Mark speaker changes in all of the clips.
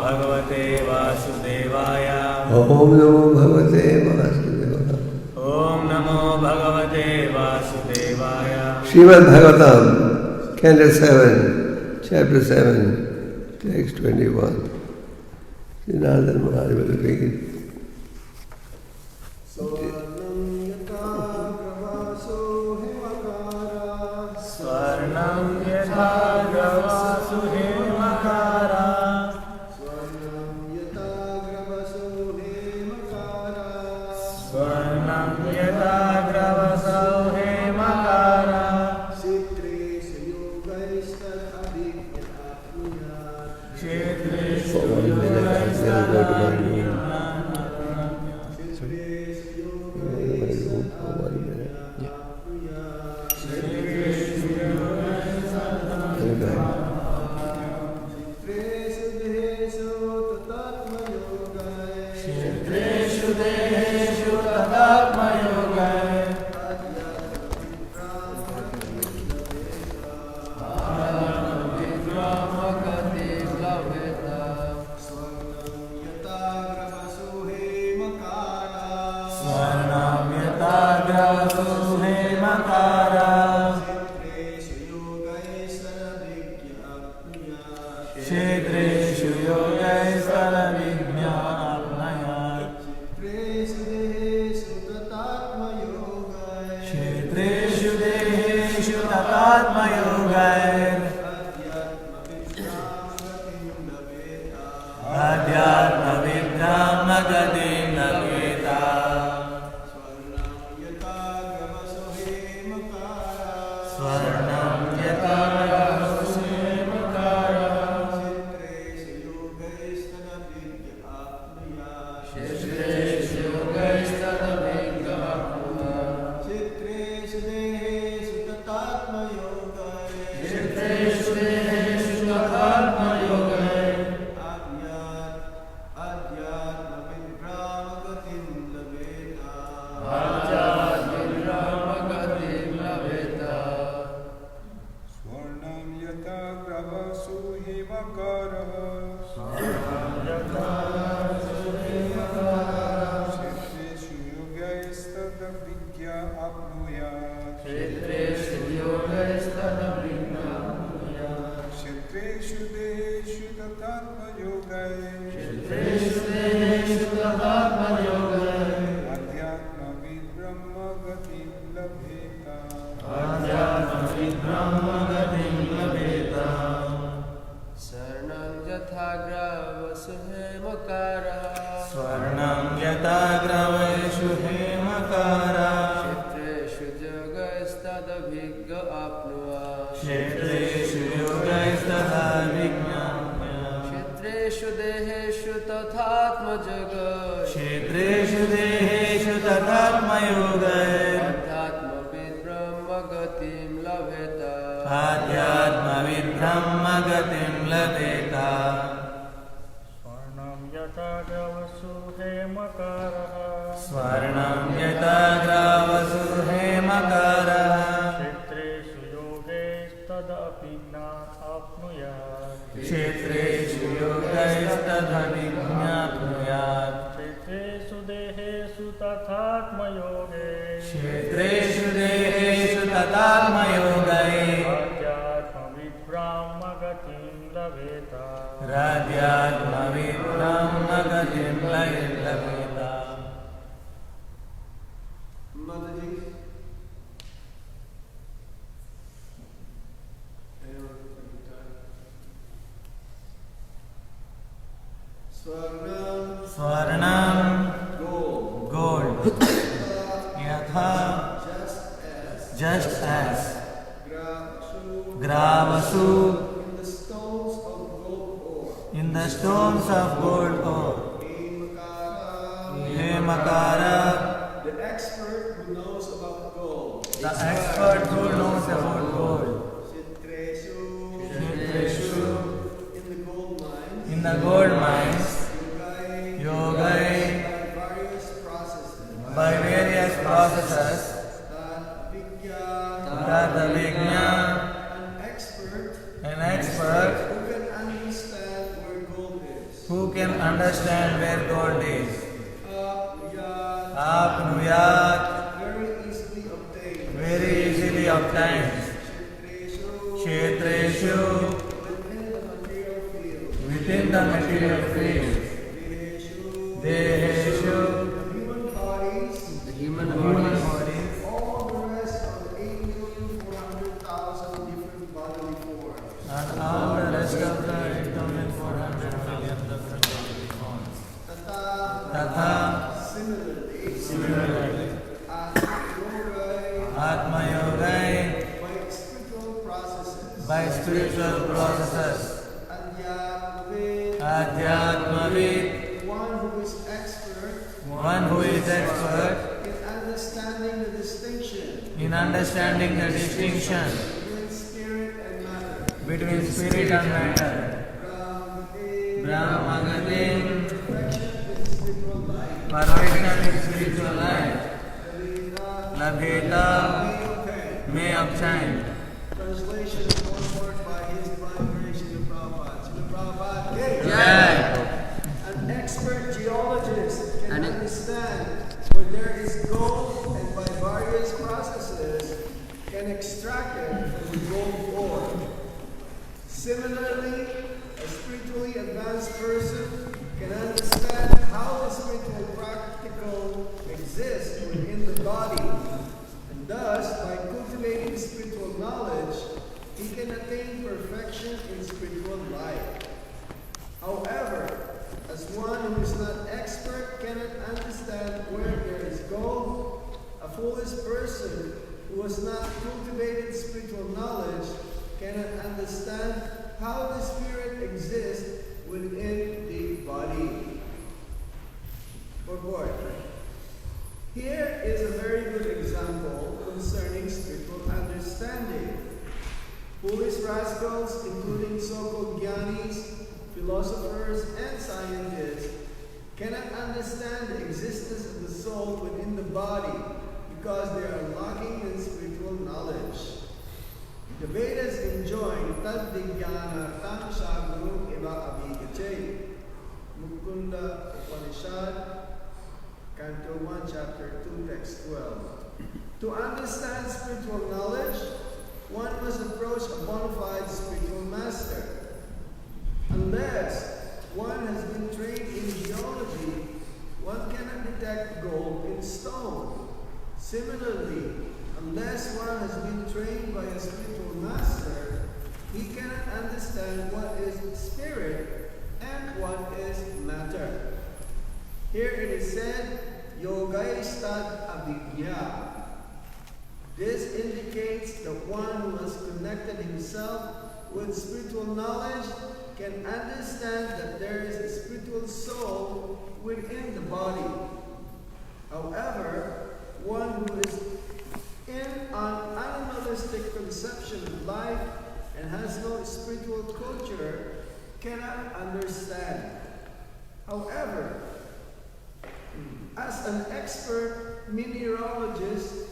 Speaker 1: भगवते वासुदेवाय।
Speaker 2: Om Namo Bhagavate Vasudevaya.
Speaker 1: Om Namo Bhagavate Vasudevaya.
Speaker 2: Srimad Bhagavatam, Canto 7, Chapter 7, Text 21. Srinatha Maharaj will begin.
Speaker 3: svarṇaṁ yathā grāvasu hema-kāraḥ.
Speaker 1: Svarṇaṁ yathā grāvasu hema-kāraḥ.
Speaker 3: svarṇaṁ yathā grāvasu hema-kāraḥ.
Speaker 1: Svarṇaṁ yathā grāvasu hema-kāraḥ.
Speaker 3: kṣetreṣu yogais tad-abhijña āpnuyāt.
Speaker 1: kṣetreṣu
Speaker 2: For 1 minute, I'll go to my room.
Speaker 3: kṣetreṣu
Speaker 2: For 1 minute.
Speaker 3: āpnuyāt.
Speaker 2: Go back.
Speaker 3: kṣetreṣu deheṣu tathātma-yogair.
Speaker 1: kṣetreṣu deheṣu tathātma-yogair.
Speaker 3: adhyātma-vid brahma-gatiṁ labheta. svarṇaṁ yathā grāvasu hema-kāraḥ.
Speaker 1: kṣetreṣu yogais tad-abhijña āpnuyāt. kṣetreṣu deheṣu tathātma-yogair. adhyātma-vid brahma-gatiṁ labheta. svarṇaṁ yathā grāvasu hema-kāraḥ. kṣetreṣu yogais tad-abhijña āpnuyāt. kṣetreṣu deheṣu tathātma-yogair.
Speaker 3: adhyātma-vid brahma-gatiṁ labheta.
Speaker 1: adhyātma-vid brahma-gatiṁ labheta.
Speaker 4: svarṇaṁ yathā grāvasu hema-kāraḥ. kṣetreṣu yogais tad-abhijña āpnuyāt.
Speaker 1: kṣetreṣu yogais tad-abhijña āpnuyāt.
Speaker 4: kṣetreṣu deheṣu tathātma-yogair.
Speaker 1: kṣetreṣu deheṣu tathātma-yogair.
Speaker 4: adhyātma-vid brahma-gatiṁ labheta.
Speaker 1: adhyātma-vid brahma-gatiṁ labheta.
Speaker 3: svarṇaṁ yathā grāvasu hema-kāraḥ.
Speaker 1: svarṇaṁ yathā grāvasu hema-kāraḥ.
Speaker 3: kṣetreṣu yogais tad-abhijña āpnuyāt.
Speaker 1: kṣetreṣu yogais tad-abhijña āpnuyāt.
Speaker 3: kṣetreṣu deheṣu tathātma-yogair.
Speaker 1: kṣetreṣu deheṣu tathātma-yogair.
Speaker 3: adhyātma-vid brahma-gatiṁ labheta.
Speaker 1: adhyātma-vid brahma-gatiṁ labheta.
Speaker 5: svarṇaṁ yathā grāvasu hema-kāraḥ.
Speaker 1: svarṇaṁ yathā grāvasu hema-kāraḥ.
Speaker 5: kṣetreṣu yogais tad-abhijña āpnuyāt.
Speaker 1: kṣetreṣu yogais tad-abhijña āpnuyāt.
Speaker 5: kṣetreṣu deheṣu tathātma-yogair.
Speaker 1: kṣetreṣu deheṣu tathātma-yogair.
Speaker 5: adhyātma-vid brahma-gatiṁ labheta.
Speaker 1: adhyātma-vid brahma-gatiṁ labheta.
Speaker 3: Mataji.
Speaker 1: svarṇaṁ gold. yathā just as. grāvasu in the stones of gold ore. hema-kāraḥ
Speaker 3: The expert who knows about gold.
Speaker 1: the expert who knows about gold.
Speaker 3: kṣetreṣu
Speaker 1: kṣetreṣu
Speaker 3: in the gold mines.
Speaker 1: in the gold mines.
Speaker 3: yogais
Speaker 1: yogais
Speaker 3: by various processes.
Speaker 1: by various processes.
Speaker 3: tad-abhijña,
Speaker 1: tad-abhijña
Speaker 3: an expert
Speaker 1: an expert
Speaker 3: who can understand where gold is.
Speaker 1: Who can understand where gold is?
Speaker 3: āpnuyāt,
Speaker 1: Āpnuyāt,
Speaker 3: very easily obtained.
Speaker 1: very easily obtained.
Speaker 3: kṣetreṣu,
Speaker 1: kṣetreṣu,
Speaker 3: within the material field.
Speaker 1: within the material field.
Speaker 3: deheṣu,
Speaker 1: deheṣu,
Speaker 3: the human bodies,
Speaker 1: bodies,
Speaker 3: all the rest of the 8,400,000 different bodily forms.
Speaker 1: and all the rest of the 8,400 million different bodily forms.
Speaker 3: Tathā,
Speaker 1: Tathā,
Speaker 3: similarly, attain-yogair,
Speaker 1: atma-yogair,
Speaker 3: by spiritual processes,
Speaker 1: by spiritual processes.
Speaker 3: adhyātma-vid,
Speaker 1: Adhyātma-vid,
Speaker 3: one who is expert
Speaker 1: one who is expert
Speaker 3: in understanding the distinction
Speaker 1: in understanding the distinction
Speaker 3: between spirit and matter.
Speaker 1: between spirit and matter.
Speaker 3: brahma-gatiṁ,
Speaker 1: Brahma-gatiṁ,
Speaker 3: perfection in spiritual life.
Speaker 1: perfection in spiritual life.
Speaker 3: labheta,
Speaker 1: Labheta
Speaker 3: may obtain.
Speaker 1: may obtain.
Speaker 3: Translation is brought forth by His Divine Grace Srila Prabhupada. Srila Prabhupada,
Speaker 1: Jai.
Speaker 3: an expert geologist can understand where there is gold and by various processes can extract it from the gold ore. Similarly, a spiritually advanced person can understand how the spiritual practical exists within the body, and thus, by cultivating spiritual knowledge, he can attain perfection in spiritual life. However, as one who is not expert cannot understand where there is gold, a foolish person who has not cultivated spiritual knowledge cannot understand how the spirit exists within the body. Purport. Here is a very good example concerning spiritual understanding. Foolish rascals, including so-called jnanis, philosophers, and scientists, cannot understand the existence of the soul within the body because they are lacking in spiritual knowledge. The Vedas enjoin tad-abhijña tam shagnu eva abhigachay. Mukunda Upanishad, Canto 1, Chapter 2, Text 12. To understand spiritual knowledge, one must approach a bona fide spiritual master. Unless one has been trained in geology, one cannot detect gold in stone. Similarly, unless one has been trained by a spiritual master, he cannot understand what is spirit and what is matter. Here it is said, yogais tad-abhijña. This indicates that one who has connected himself with spiritual knowledge can understand that there is a spiritual soul within the body. However, one who is in an animalistic conception of life and has no spiritual culture cannot understand. However, as an expert mineralogist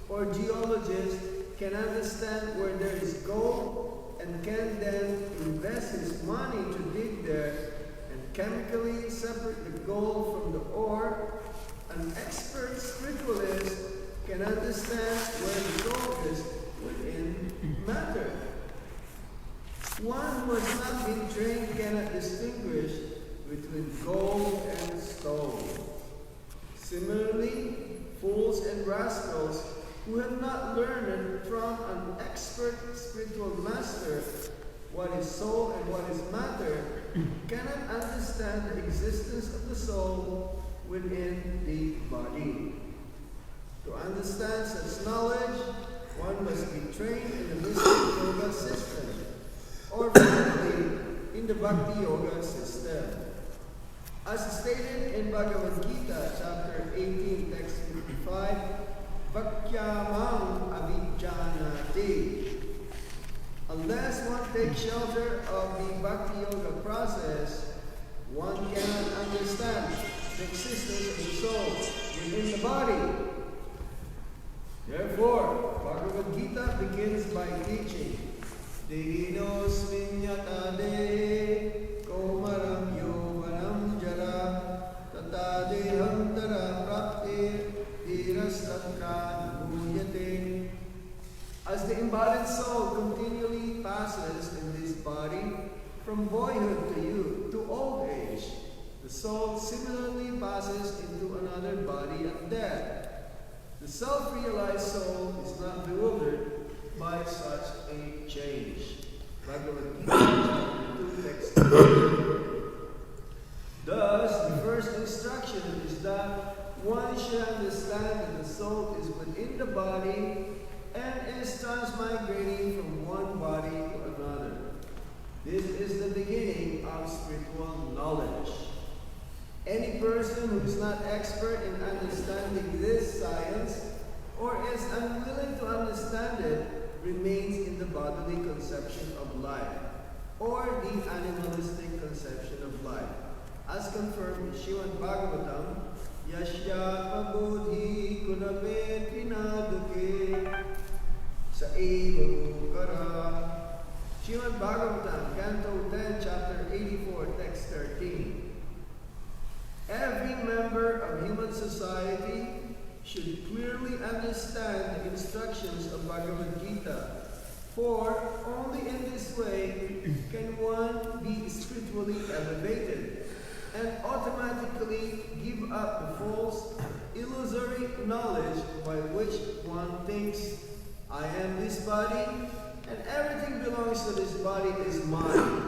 Speaker 3: or geologist can understand where there is gold and can then invest his money to dig there and chemically separate the gold from the ore, an expert spiritualist can understand where the gold is within matter. One who has not been trained cannot distinguish between gold and stone. Similarly, fools and rascals who have not learned from an expert spiritual master what is soul and what is matter cannot understand the existence of the soul within the body. To understand such knowledge, one must be trained in the mystic yoga system, or finally, in the bhakti yoga system. As stated in Bhagavad Gita, chapter 18, text 55, vakyamam avijjanati. Unless one takes shelter of the bhakti yoga process, one cannot understand the existence of the soul within the body. Therefore, Bhagavad Gita begins by teaching, deheṣu yathā komaram yovanam soul similarly passes into another body at death. The self-realized soul is not bewildered by such a change. Bhagavad Gita, chapter 2, text 2. Thus, the first instruction is that one should understand that the soul is within the body and is transmigrating from one body to another. This is the beginning of spiritual knowledge. Any person who is not expert in understanding this science or is unwilling to understand it remains in the bodily conception of life or the animalistic conception of life, as confirmed in Śrīmad Bhagavatam, Yasya Buddhi Kunave Trinaduke Saiva Gokara. Śrīmad Bhagavatam, Canto 10, Chapter 84, Text 13. Every member of human society should clearly understand the instructions of Bhagavad Gita, for only in this way can one be spiritually elevated and automatically give up the false, illusory knowledge by which one thinks, I am this body and everything belongs to this body is mine.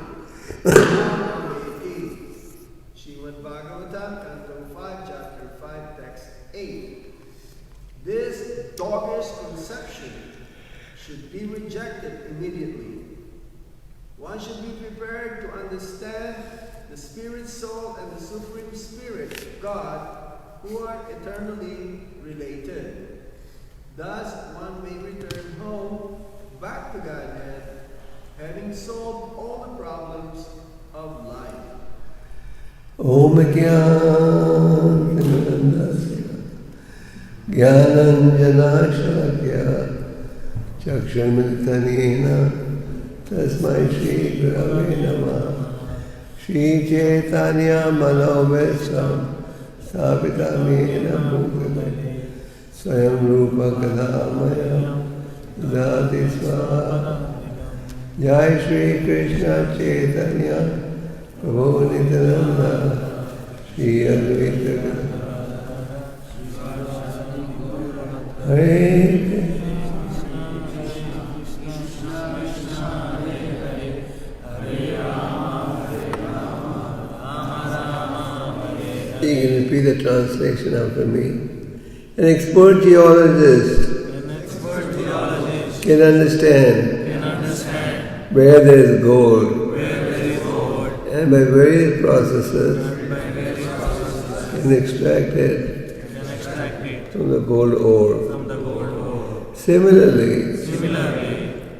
Speaker 3: Śrīmad Bhagavatam, Canto 5, Chapter 5, Text 8. This doggish conception should be rejected immediately. One should be prepared to understand the spirit soul and the supreme spirit, God, who are eternally related. Thus, one may return home, back to Godhead, having solved all the problems of life.
Speaker 2: Om Jnānanjana Shalakya Chakṣumittanena Tasmai Shri Gurave Namah Shri Chaitanya Manobhesam Sthāpitamena Bhutale Swayam Rupa Kadāmaya Dāti Svaha. Jai Shri Krishna Chaitanya Prabhu Nityananda Shri Advaita Hare You can repeat the translation after me. An expert geologist can understand where there is gold, and by various processes can extract it from the gold ore. Similarly,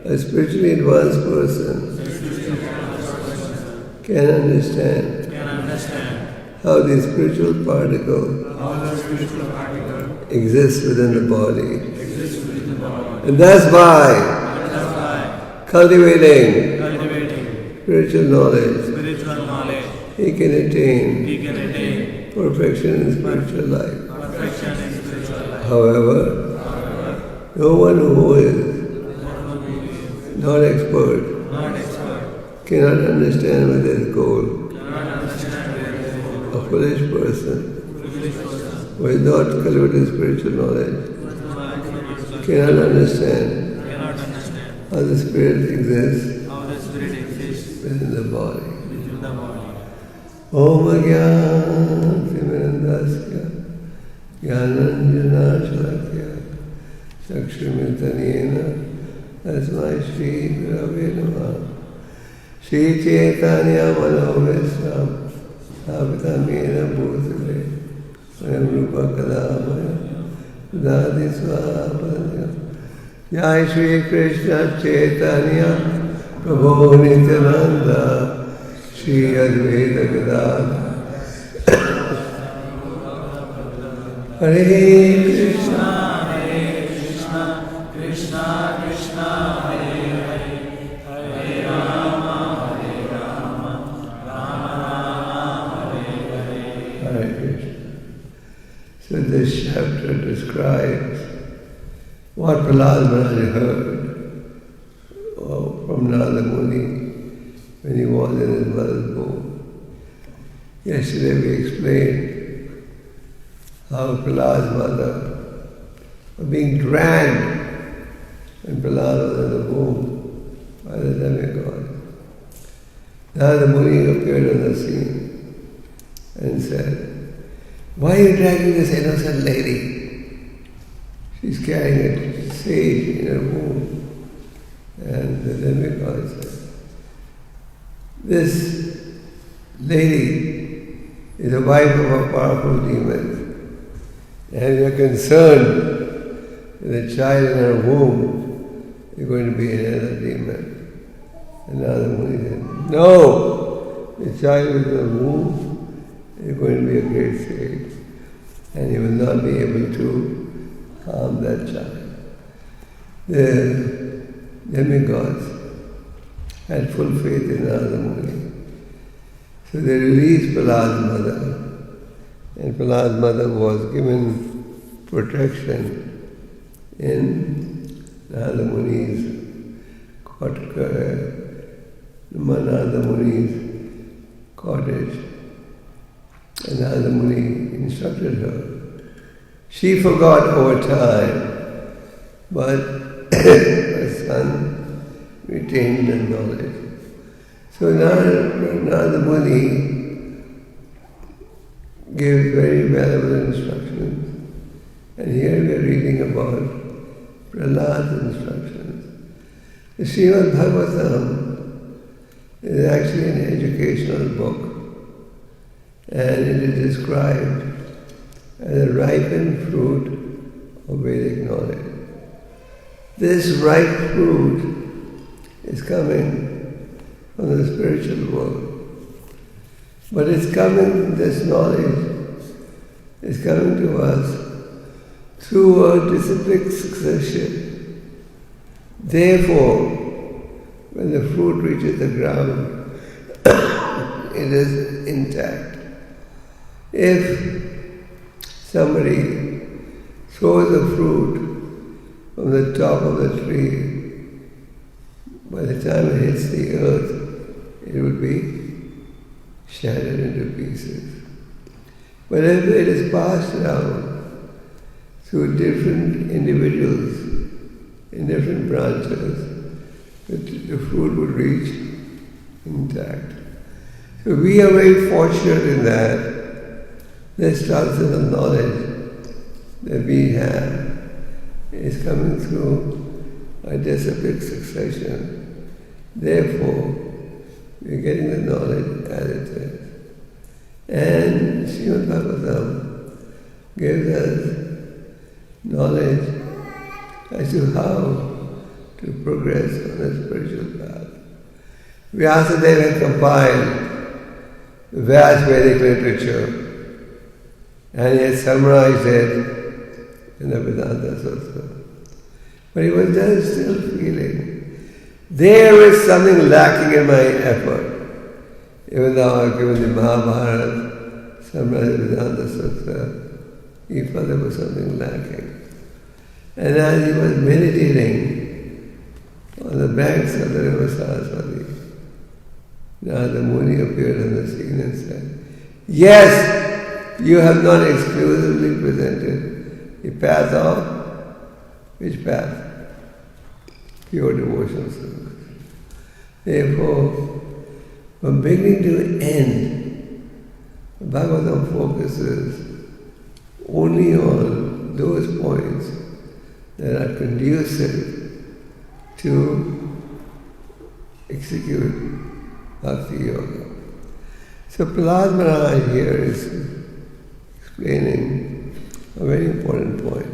Speaker 2: a spiritually advanced person can understand how the spiritual particle exists within the body. And that's by cultivating spiritual knowledge, he can attain perfection in spiritual life. However, no one who is not expert cannot understand where there is gold. A foolish person who has not cultivated spiritual knowledge cannot understand how the spirit exists within the body. Om Jnānatimirandasya Jnānanjana Shalakya Chakṣumittanena Tasmai Shri Gurave Namah Shri Chaitanya Manobhesam Sthāpitamena Bhutale Swayam Rupa Kadāmaya Dāti Svaha. Jai Shri Krishna Chaitanya Prabhu Nityananda Shri Advaita Gadadhara Hare Krishna, Krishna Krishna, Hare Hare, Hare Rama, Rama Rama, Hare Hare. Hare Krishna. So this chapter describes what Prahlāda Maharaj heard from Narada Muni when he was in his mother's womb. Yesterday we explained how Prahlad's mother was being dragged when Prahlad was in the womb by the demigod. Now the Muni appeared on the scene and said, "Why are you dragging this innocent lady? She's carrying a sage in her womb." And the demigod said, "This lady is the wife of a powerful demon, and you're concerned that the child in her womb is going to be another demon." And now the Muni said, "No, the child in the womb is going to be a great sage, and he will not be able to harm that child." The demigods had full faith in Narada Muni. So they released Prahlad's mother, and Prahlad's mother was given protection in Narada Muni's cottage. And Narada Muni instructed her. She forgot over time, but her son retained the knowledge. So Narada Muni gave very valuable instructions. And here we are reading about Prahlad's instructions. The Srimad Bhagavatam is actually an educational book, and it is described as a ripened fruit of Vedic knowledge. This ripe fruit is coming from the spiritual world, but it's coming, this knowledge is coming to us through a disciplic succession. Therefore, when the fruit reaches the ground, it is intact. If somebody throws a fruit from the top of the tree, by the time it hits the earth, it would be shattered into pieces. But if it is passed down through different individuals in different branches, the fruit would reach intact. So we are very fortunate in that this transcendent of knowledge that we have is coming through a disciplic succession. Therefore, we are getting the knowledge as it is. And Srimad Bhagavatam gives us knowledge as to how to progress on a spiritual path. Vyasadeva compiled the vast Vedic literature, and he had summarized it in the Vedanta Sutra. But he was just still feeling, there is something lacking in my effort. Even though I've given the Mahabharata, summarized the Vedanta Sutra, he felt there was something lacking. And as he was meditating on the banks of the river Saraswati, Narada Muni appeared on the scene and said, "Yes, you have not exclusively presented the path of, which path? Pure devotional service. Therefore, from beginning to end, the Bhagavatam focuses only on those points that are conducive to execute Bhakti Yoga. So Prahlad Maharaj here is explaining a very important point.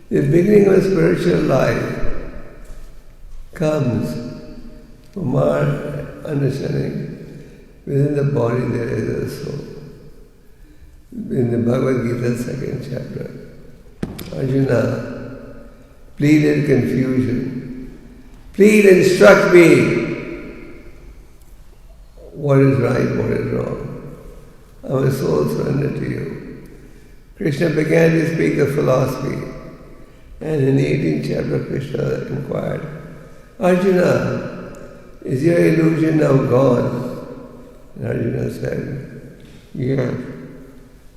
Speaker 2: The beginning of spiritual life comes from our understanding within the body there is a soul. In the Bhagavad Gita 2nd chapter, Arjuna pleaded confusion. Please instruct me. What is right, what is wrong? I'm a soul surrendered to you. Krishna began to speak the philosophy, and in the 18th chapter Krishna inquired, Arjuna, is your illusion now gone? And Arjuna said, Yes.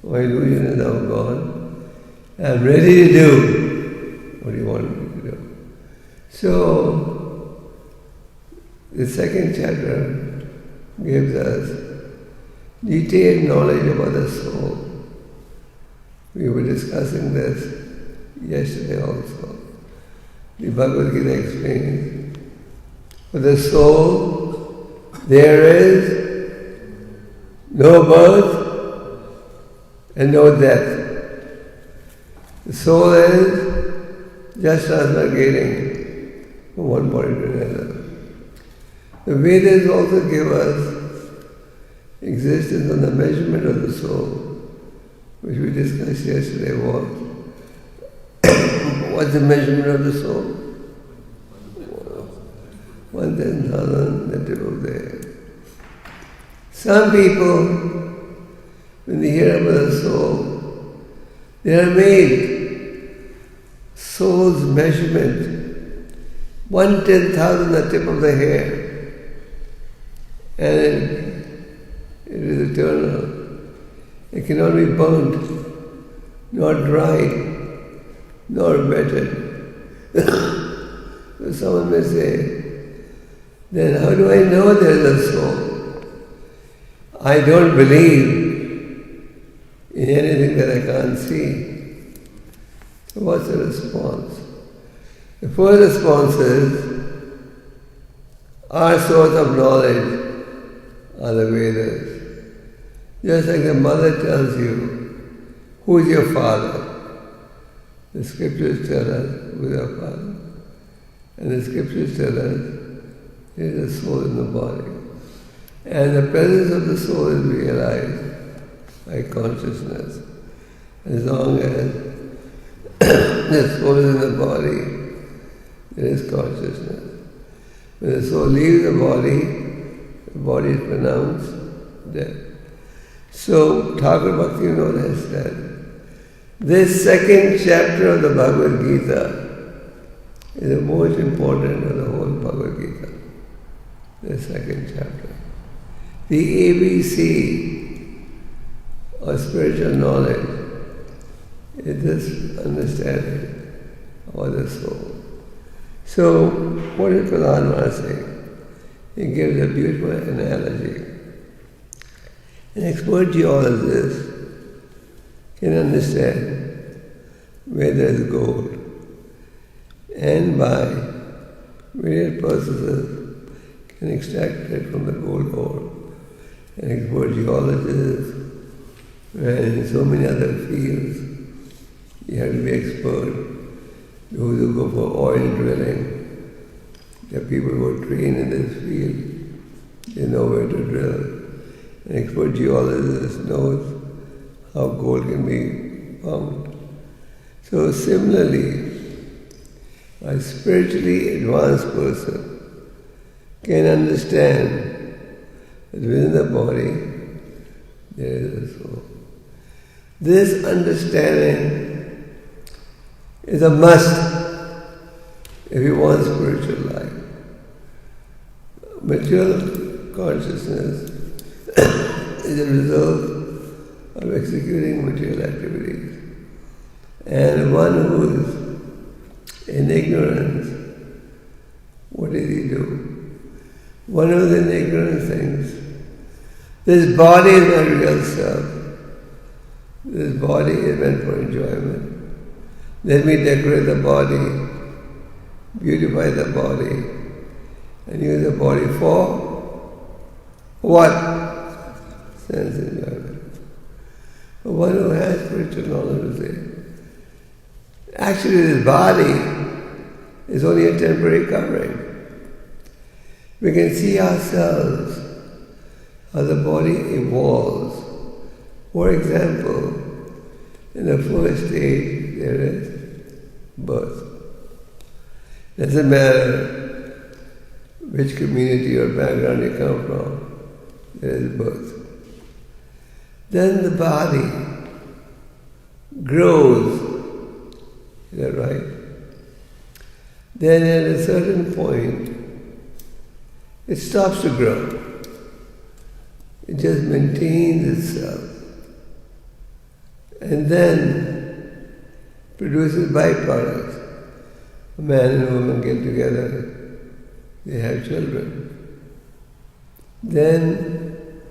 Speaker 2: My illusion is now gone. I'm ready to do what you want me to do. So, the second chapter gives us detailed knowledge about the soul. We were discussing this yesterday also. The Bhagavad Gita explains, for the soul there is no birth and no death. The soul is just transmigrating from one body to another. The Vedas also give us existence on the measurement of the soul, which we discussed yesterday. What's the measurement of the soul? 1/10,000, the tip of the head. Some people, when they hear about the soul, they are amazed. Soul's measurement, 1/10,000, the tip of the hair. And it is eternal. It cannot be burnt, nor dried, nor wetted. So someone may say, then how do I know there is a soul? I don't believe in anything that I can't see. So what's the response? The first response is, our source of knowledge are the Vedas. Just like the mother tells you, who is your father? The scriptures tell us who is our father. And the scriptures tell us there is a soul in the body. And the presence of the soul is realized by consciousness. As long as the soul is in the body, there is consciousness. When the soul leaves the body is pronounced dead. So, Thakur Bhaktivinoda has said, this second chapter of the Bhagavad Gita is the most important of the whole Bhagavad Gita. The second chapter. The ABC of spiritual knowledge is this understanding of the soul. So, what does Prahlāda say? He gives a beautiful analogy. An expert geologist can understand where there is gold, and by various processes can extract it from the gold ore. An expert geologist, and in so many other fields, you have to be expert. Those who go for oil drilling, the people who are trained in this field, they know where to drill. An expert geologist knows how gold can be found. So similarly, a spiritually advanced person can understand that within the body there is a soul. This understanding is a must if you want spiritual life. Material consciousness is a result of executing material activities. And one who is in ignorance, what did he do? One who is in ignorance thinks, this body is my real self. This body is meant for enjoyment. Let me decorate the body, beautify the body, and use the body for what? Sense enjoyment. But one who has spiritual knowledge will say, actually this body is only a temporary covering. We can see ourselves, how the body evolves. For example, in the first stage there is birth. Doesn't matter which community or background you come from, there is birth. Then the body grows, is that right? Then at a certain point, it stops to grow. It just maintains itself. And then produces byproducts. A man and a woman get together, they have children. Then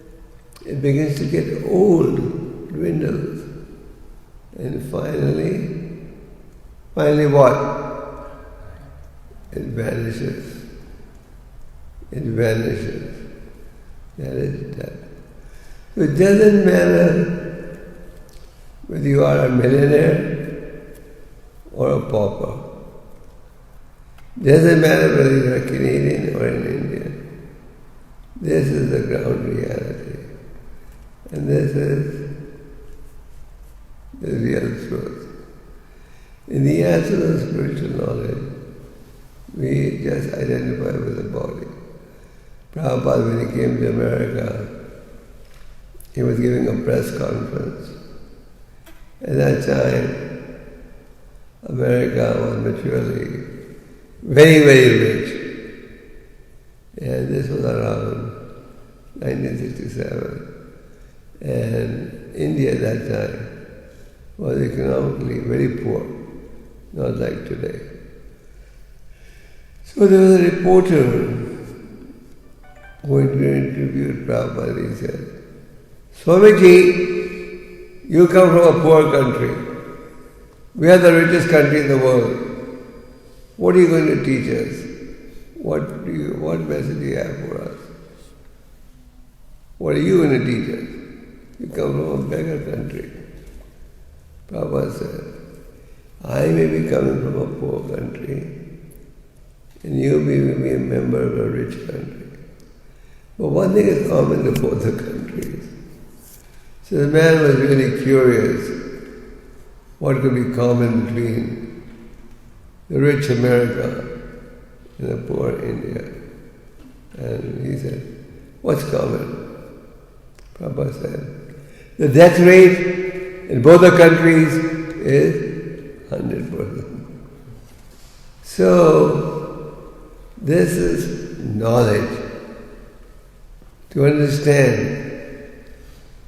Speaker 2: it begins to get old, dwindles. And finally what? It vanishes. It vanishes. That is death. So it doesn't matter whether you are a millionaire or a pauper. It doesn't matter whether you are a Canadian or an Indian. This is the ground reality. And this is the real truth. In the absence of spiritual knowledge, we just identify with the body. Prabhupada, when he came to America, he was giving a press conference. At that time, America was maturely very, very rich. And this was around 1967. And India at that time was economically very poor, not like today. So there was a reporter who interviewed Prabhupada. He said, Swamiji, you come from a poor country. We are the richest country in the world. What are you going to teach us? What message do you have for us? What are you going to teach us? You come from a beggar country. Prabhupada said, I may be coming from a poor country, and you may be a member of a rich country. But one thing is common to both the countries. So the man was really curious what could be common between the rich America and the poor India. And he said, what's common? Prabhupada said, the death rate in both the countries is 100%. So, this is knowledge. To understand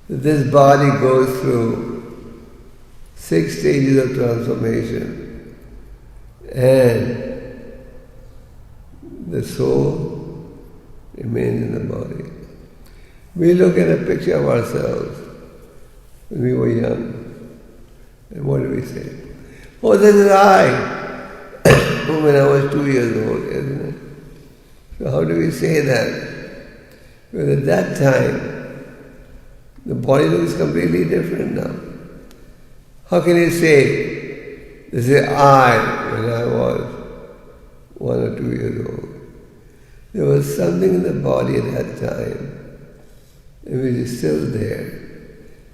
Speaker 2: that this body goes through 6 stages of transformation and the soul remains in the body. We look at a picture of ourselves when we were young, and what do we say? Oh, this is I! When I was 2 years old, isn't it? So how do we say that? Because at that time, the body looks completely different now. How can you say, this is I when I was 1 or 2 years old? There was something in the body at that time, and which is still there.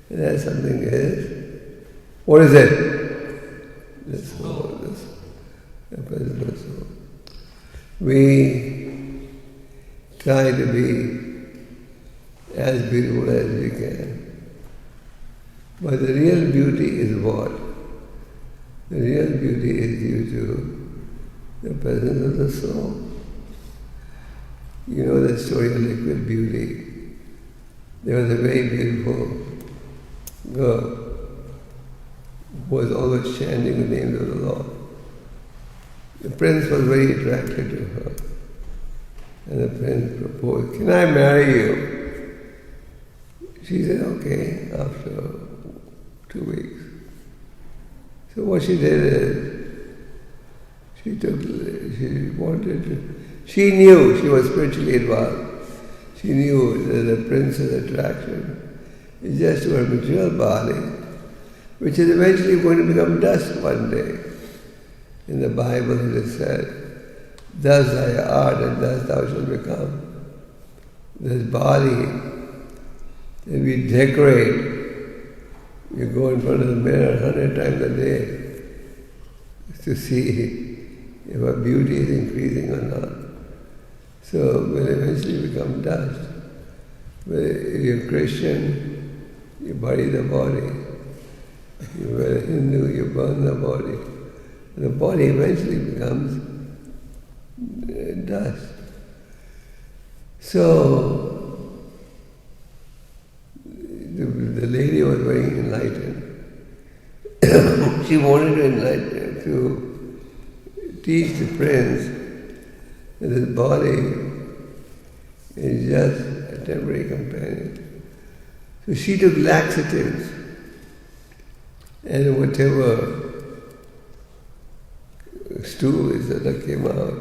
Speaker 2: And that something is, what is it? The soul, the presence of the soul. We try to be as beautiful as we can. But the real beauty is what? The real beauty is due to the presence of the soul. You know the story of liquid beauty. There was a very beautiful girl who was always chanting the name of the Lord. The prince was very attracted to her. And the prince proposed, can I marry you? She said, okay, after 2 weeks. So what she did is, she knew she was spiritually advanced. She knew that the prince's attraction is just to her material body, which is eventually going to become dust one day. In the Bible it is said, thus thy art and thus thou shalt become. This body that we decorate, you go in front of the mirror 100 times a day to see if our beauty is increasing or not. So we'll eventually become dust. But if you're Christian, you bury the body. If you're a Hindu, you burn the body. And the body eventually becomes dust. So, the lady was very enlightened. She wanted to teach the prince that his body is just a temporary companion. So she took laxatives and whatever stools that came out,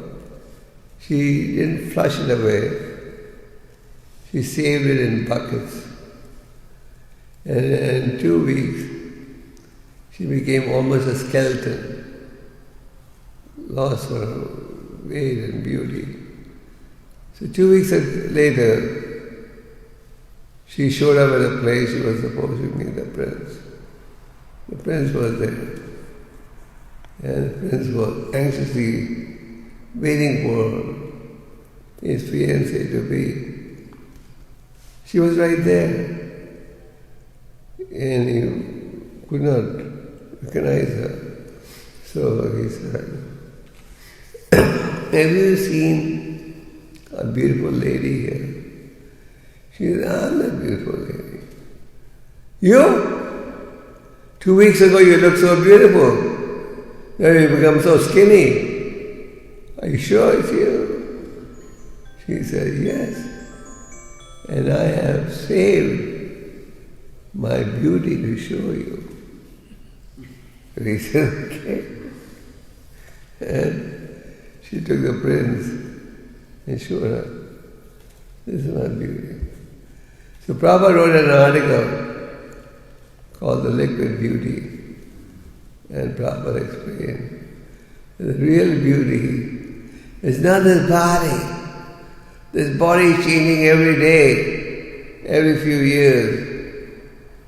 Speaker 2: she didn't flush it away. She saved it in buckets. And in 2 weeks, she became almost a skeleton, lost her weight and beauty. So 2 weeks later, she showed up at a place she was supposed to meet the prince. The prince was there. And the prince was anxiously waiting for his fiancée to be. She was right there. And he could not recognize her. So he said, have you seen a beautiful lady here? She said, I'm the beautiful lady. You? 2 weeks ago you looked so beautiful. Now you become so skinny. Are you sure it's you? She said, yes. And I have saved my beauty to show you. And he said, okay. And she took the prince and showed her, this is my beauty. So Prabhupada wrote an article called The Liquid Beauty. And Prabhupada explained that the real beauty is not this body. This body is changing every day, every few years.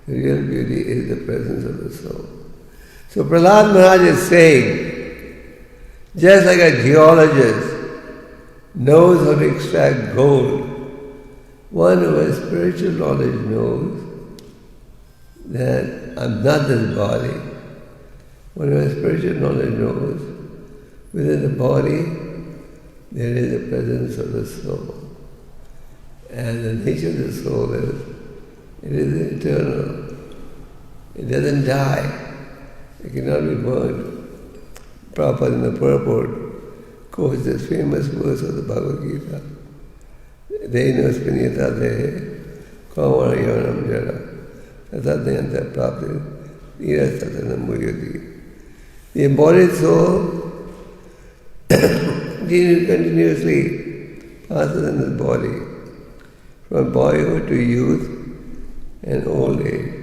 Speaker 2: The real beauty is the presence of the soul. So Prahlad Maharaj is saying, just like a geologist knows how to extract gold, one who has spiritual knowledge knows that I'm not this body. One who has spiritual knowledge knows within the body there is the presence of the soul. And the nature of the soul is, it is eternal. It doesn't die. It cannot be burned. Prabhupada in the purport quotes this famous verse of the Bhagavad Gita. Deheṣu spinyata dehe kāma-yarāṁ jara tathātma-yogair prapti tathātma-vid. The embodied soul continuously passes in the body from boyhood to youth and old age.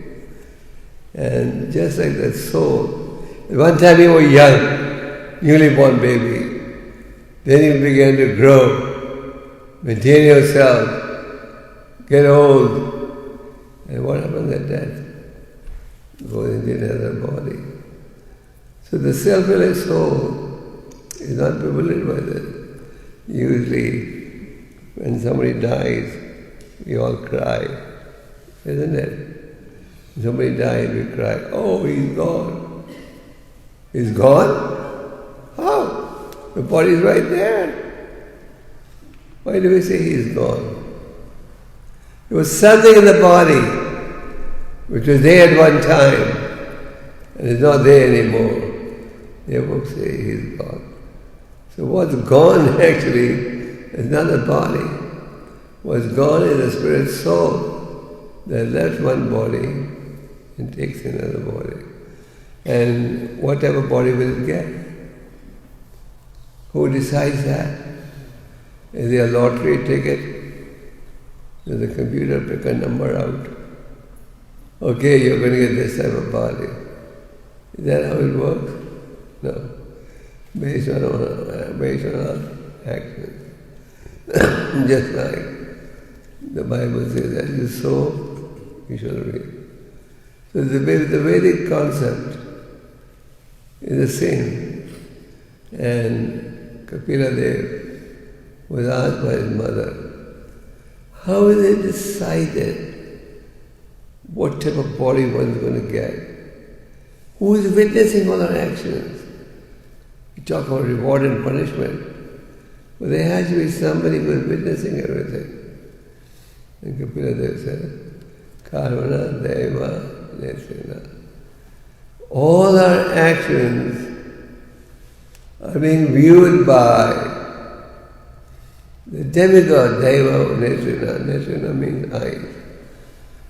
Speaker 2: And just like that soul, at one time you were young, newly born baby, then you began to grow, maintain yourself, get old, and what happens at death? Goes into another body. So the self-realized soul is not bewildered by this. Usually, when somebody dies, we all cry, isn't it? When somebody dies, we cry, oh, he's gone. He's gone? How? The body's right there. Why do we say he's gone? There was something in the body which was there at one time and is not there anymore. Therefore say he's gone. So what's gone actually is not the body. What's gone is the spirit soul that left one body and takes another body. And whatever body will it get? Who decides that? Is there a lottery ticket? Does the computer pick a number out? Okay, you're going to get this type of body. Is that how it works? No. Based on action. Just like the Bible says, as you sow, you shall reap. So the Vedic concept is the same. And Kapila Dev was asked by his mother, how is it decided what type of body one's going to get? Who is witnessing all our actions? We talk about reward and punishment, but there has to be somebody who is witnessing everything. And Kapila Dev said, karmana deva nesena. All our actions are being viewed by the demigod, deva nesena. Nesena means eyes.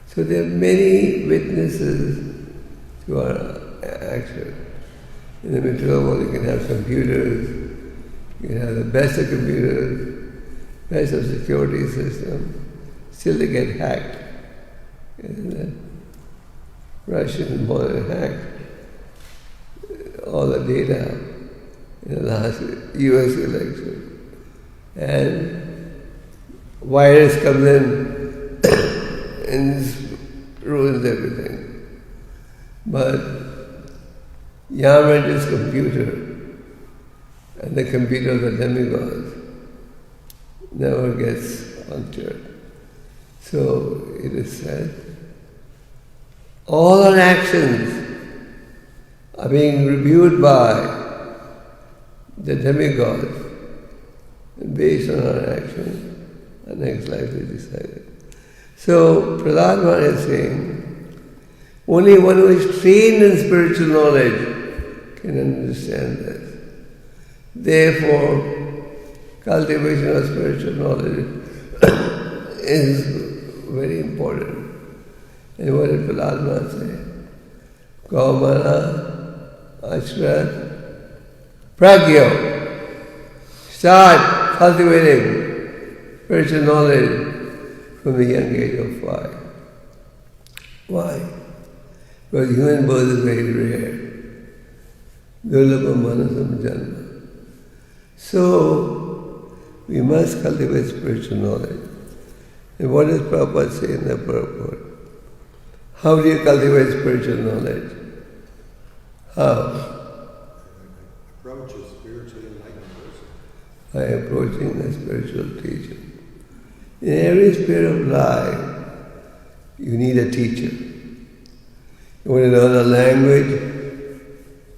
Speaker 2: So there are many witnesses to our action. In the material world you can have computers, you can have the best of computers, best of security system, still they get hacked. And the Russians more than hacked all the data in the last US election. And virus comes in and ruins everything. But Yama is computer, and the computer of the demigods never gets punctured. So it is said, all our actions are being reviewed by the demigods, and based on our actions, our next life is decided. So Prahlad is saying, only one who is trained in spiritual knowledge can understand this. Therefore, cultivation of spiritual knowledge is very important. And what did Prahlad say? Gaumana ashrat pragyo. Start cultivating spiritual knowledge from the young age of 5. Why? Because human birth is very rare. Durlabha manasam janma. So, we must cultivate spiritual knowledge. And what does Prabhupada say in the purport? How do you cultivate spiritual knowledge? How?
Speaker 6: Approach a spiritually enlightened person.
Speaker 2: By approaching a spiritual teacher. In every sphere of life, you need a teacher. You want to learn a language,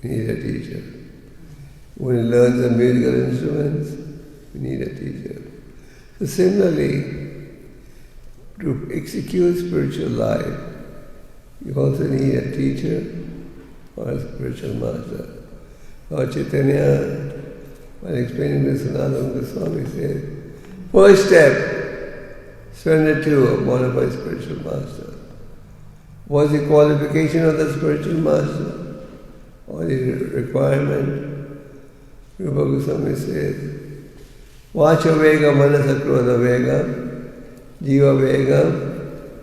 Speaker 2: you need a teacher. You want to learn some musical instruments, you need a teacher. So similarly, to execute spiritual life, you also need a teacher or a spiritual master. Lord Chaitanya, while explaining this, Sanatana Goswami said, first step, surrender to a bona fide spiritual master. What's the qualification of the spiritual master? Or the requirement? Rupa Goswami says, Vacha vega manasa krodha vega, jiva vega,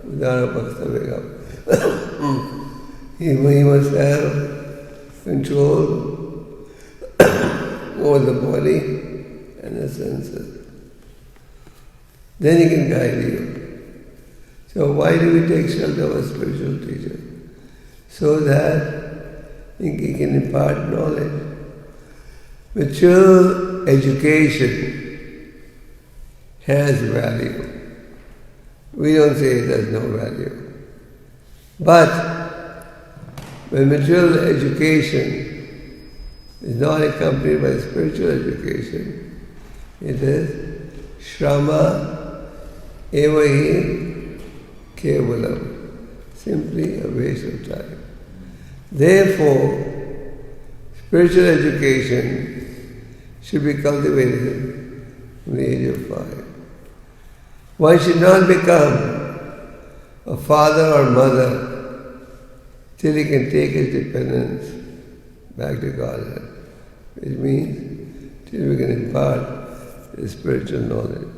Speaker 2: udara paksa vega. He must have control over the body and the senses. Then he can guide you. So why do we take shelter of a spiritual teacher? So that he can impart knowledge. Mature education has value. We don't say it has no value. But when material education is not accompanied by spiritual education, it is shrama evahi kevalam, simply a waste of time. Therefore, spiritual education should be cultivated from the age of 5. One should not become a father or mother till he can take his dependence back to Godhead, which means till we can impart the spiritual knowledge.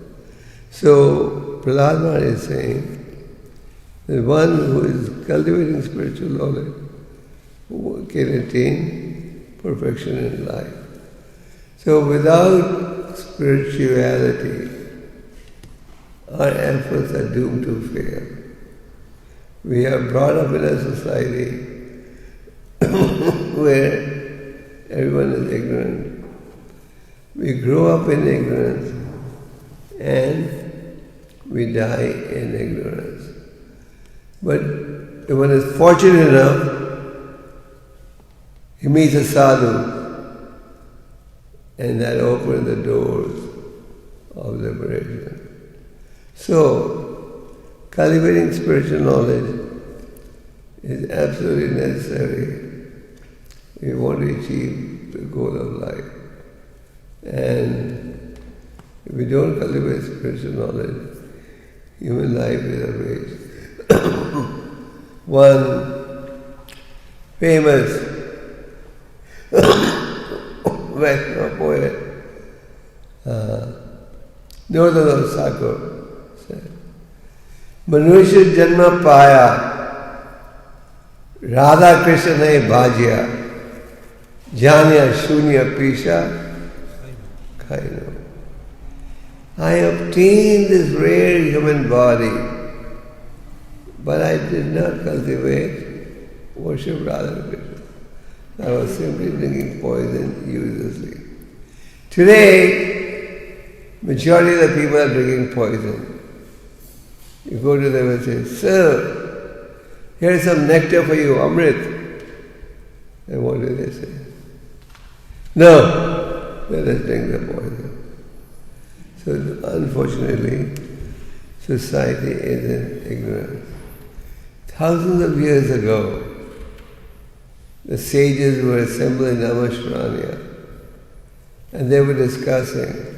Speaker 2: So, Prahlad is saying that one who is cultivating spiritual knowledge can attain perfection in life. So, without spirituality, our efforts are doomed to fail. We are brought up in a society where everyone is ignorant. We grow up in ignorance and we die in ignorance. But if one is fortunate enough, he meets a sadhu, and that opens the doors of liberation. So, cultivating spiritual knowledge is absolutely necessary if you want to achieve the goal of life. And if we don't cultivate spiritual knowledge, human life is a waste. One famous Vaishnava poet, Northern Thakur, said, Manusya janma paya, Radha Krishna ne bhajya, janya shunya pisha, kaino. I obtained this rare human body, but I did not cultivate worship Radha Krishna. I was simply drinking poison uselessly. Today, majority of the people are drinking poison. You go to them and say, Sir, here is some nectar for you, Amrit. And what do they say? No, let us drink the poison. So unfortunately, society is in ignorance. Thousands of years ago, the sages were assembled in Namaśrāṇya, and they were discussing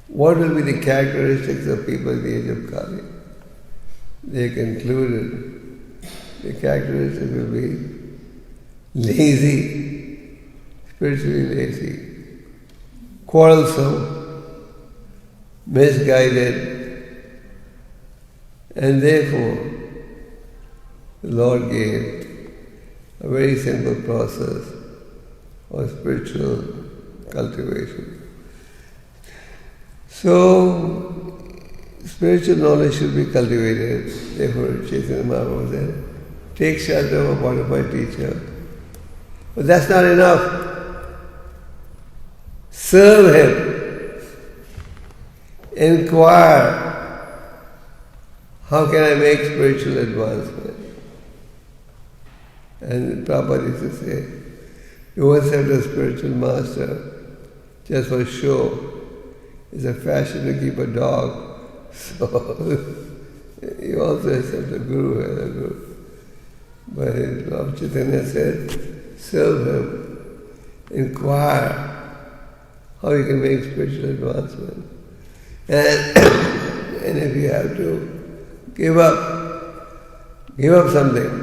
Speaker 2: what will be the characteristics of people in the age of Kali. They concluded the characteristics will be lazy, spiritually lazy, quarrelsome, misguided, and therefore the Lord gave a very simple process of spiritual cultivation. So, spiritual knowledge should be cultivated. Therefore, Chaitanya Mahaprabhu said, take shelter of a bona fide teacher. But that's not enough. Serve him. Inquire, how can I make spiritual advancement? And Prabhupada used to say, you once have a spiritual master just for show. It's a fashion to keep a dog. So you also accept a guru as a guru. But Lord Chaitanya said, serve him, inquire how you can make spiritual advancement. And if you have to give up something,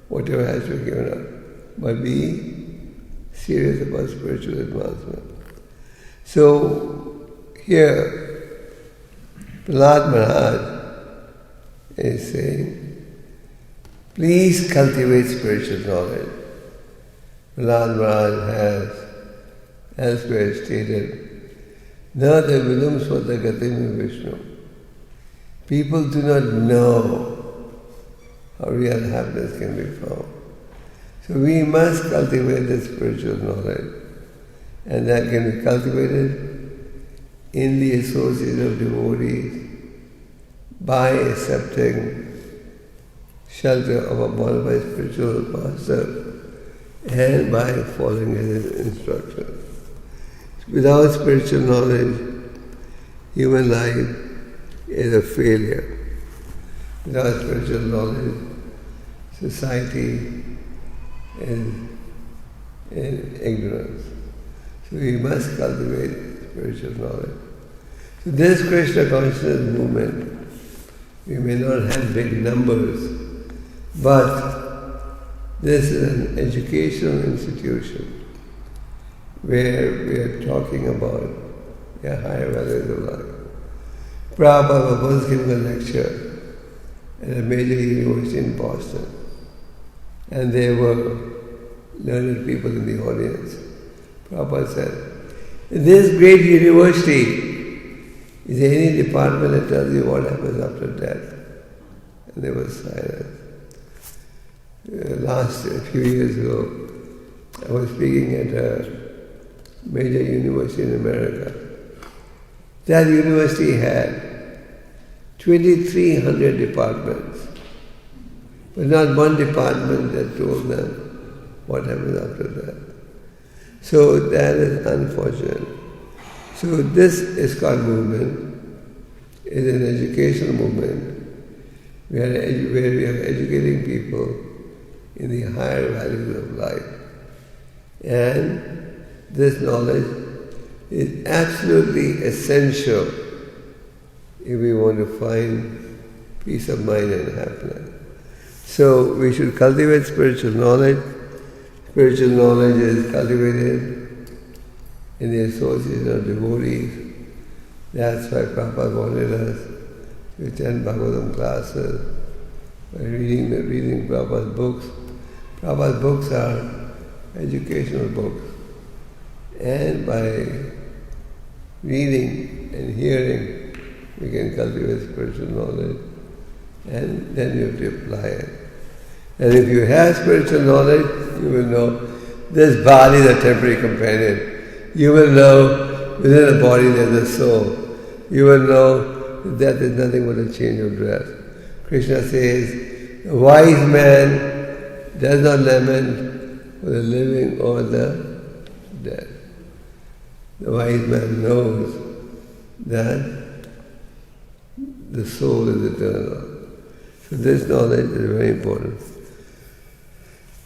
Speaker 2: whatever has to be given up. But be serious about spiritual advancement. So here, Prahlād Maharaj is saying, please cultivate spiritual knowledge. Prahlād Maharaj has elsewhere stated, Na vidum tad-abhijña Vishnu. People do not know how real happiness can be found. So we must cultivate the spiritual knowledge, and that can be cultivated in the association of devotees by accepting shelter of a bona fide spiritual master and by following his instructions. Without spiritual knowledge, human life is a failure. Without spiritual knowledge, society is in ignorance. So we must cultivate spiritual knowledge. So this Krishna consciousness movement, we may not have big numbers, but this is an educational institution where we are talking about the higher values of life. Prabhupada was once giving a lecture at a major university in Boston, and there were learned people in the audience. Prabhupada said, in this great university, is there any department that tells you what happens after death? And there was silence. A few years ago, I was speaking at a major university in America. That university had 2,300 departments, but not one department that told them what happens after that. So that is unfortunate. So this ISKCON movement is an educational movement where we are educating people in the higher values of life. And this knowledge is absolutely essential if we want to find peace of mind and happiness. So we should cultivate spiritual knowledge. Spiritual knowledge is cultivated in the association of devotees. That's why Prabhupada wanted us to attend Bhagavatam classes, by reading Prabhupada's books. Prabhupada's books are educational books. And by reading and hearing, we can cultivate spiritual knowledge, and then you have to apply it. And if you have spiritual knowledge, you will know this body is a temporary companion. You will know within the body there is a soul. You will know that death is nothing but a change of dress. Krishna says, a wise man does not lament for the living or the dead. The wise man knows that the soul is eternal. So this knowledge is very important.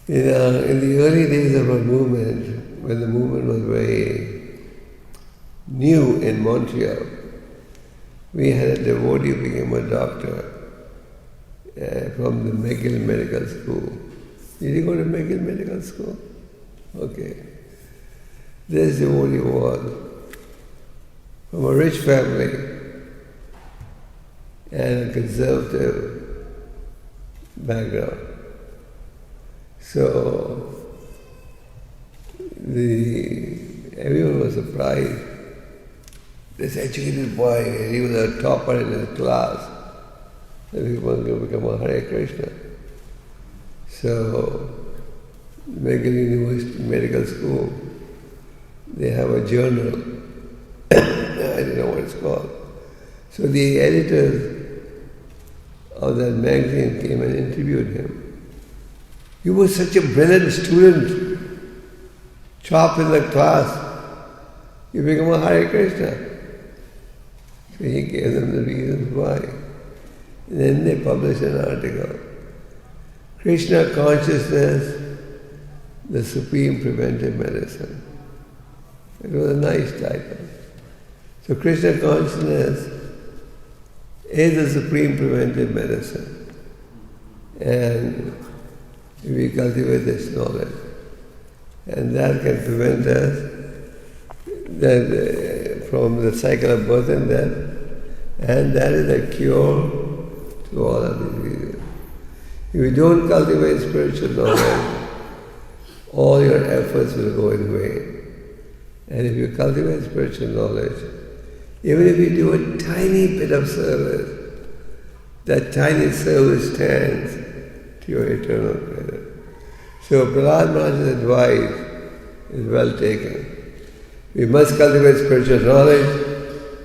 Speaker 2: In the early days of our movement, when the movement was very new in Montreal, we had a devotee who became a doctor from the McGill Medical School. Did you go to McGill Medical School? Okay. This devotee was from a rich family and a conservative background. So everyone was surprised. This educated boy, and he was a topper in his class, that he was going to become a Hare Krishna. So, McGill University Medical School, they have a journal. I don't know what it's called. So the editors of that magazine came and interviewed him. You were such a brilliant student, top in the class. You become a Hare Krishna. So he gave them the reasons why. And then they published an article. Krishna Consciousness, the Supreme Preventive Medicine. It was a nice title. So Krishna Consciousness is the Supreme Preventive Medicine. And we cultivate this knowledge. And that can prevent us from the cycle of birth and death. And that is a cure to all of diseases. If you don't cultivate spiritual knowledge, all your efforts will go in vain. And if you cultivate spiritual knowledge, even if you do a tiny bit of service, that tiny service stands to your eternal credit. So Prahlad Maharaj's advice is well taken. We must cultivate spiritual knowledge.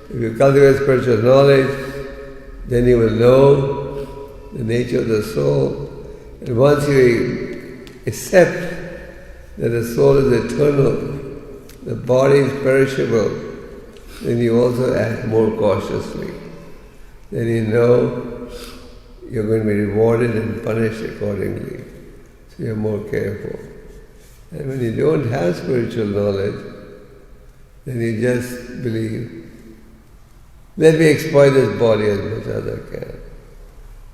Speaker 2: If you cultivate spiritual knowledge, then you will know the nature of the soul. And once you accept that the soul is eternal, the body is perishable, then you also act more cautiously. Then you know you're going to be rewarded and punished accordingly. So you're more careful. And when you don't have spiritual knowledge, then you just believe, let me exploit this body as much as I can.